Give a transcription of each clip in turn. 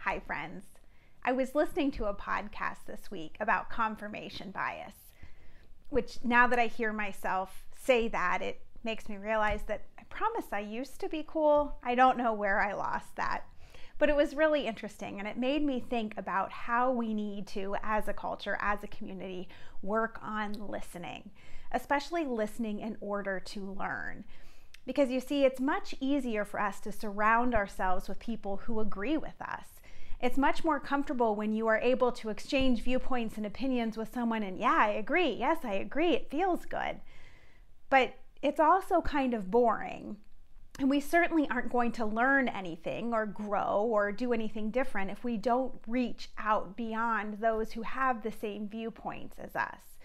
Hi, friends. I was listening to a podcast this week about confirmation bias, which now that I hear myself say that, it makes me realize that I promise I used to be cool. I don't know where I lost that. But it was really interesting, and it made me think about how we need to, as a culture, as a community, work on listening, especially listening in order to learn. Because you see, it's much easier for us to surround ourselves with people who agree with us. It's much more comfortable when you are able to exchange viewpoints and opinions with someone and, yeah, I agree, yes, I agree, it feels good. But it's also kind of boring. And we certainly aren't going to learn anything or grow or do anything different if we don't reach out beyond those who have the same viewpoints as us.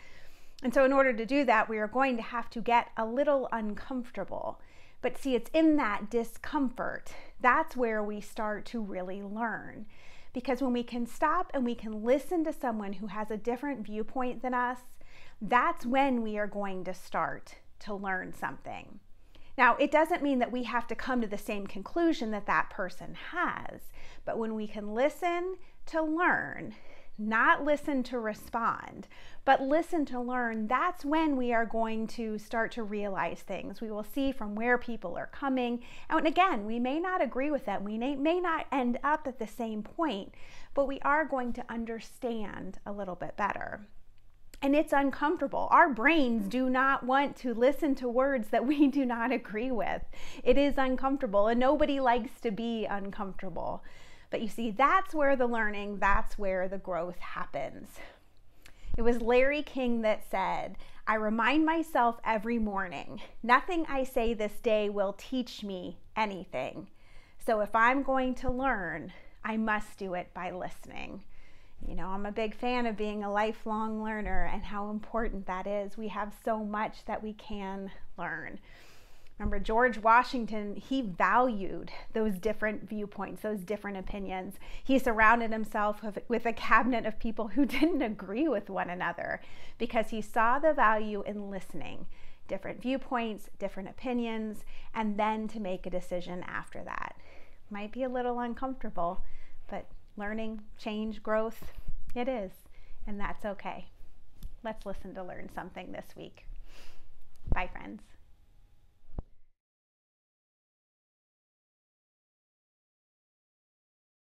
And so in order to do that, we are going to have to get a little uncomfortable. But see, it's in that discomfort, that's where we start to really learn. Because when we can stop and we can listen to someone who has a different viewpoint than us, that's when we are going to start to learn something. Now, it doesn't mean that we have to come to the same conclusion that that person has, but when we can listen to learn, not listen to respond, but listen to learn, that's when we are going to start to realize things. We will see from where people are coming. And again, we may not agree with them. We may not end up at the same point, but we are going to understand a little bit better. And it's uncomfortable. Our brains do not want to listen to words that we do not agree with. It is uncomfortable, and nobody likes to be uncomfortable. But you see, that's where the learning, that's where the growth happens. It was Larry King that said, "I remind myself every morning, nothing I say this day will teach me anything. So if I'm going to learn, I must do it by listening." You know, I'm a big fan of being a lifelong learner and how important that is. We have so much that we can learn. Remember, George Washington, he valued those different viewpoints, those different opinions. He surrounded himself with a cabinet of people who didn't agree with one another because he saw the value in listening, different viewpoints, different opinions, and then to make a decision after that. Might be a little uncomfortable, but learning, change, growth, it is, and that's okay. Let's listen to learn something this week. Bye, friends.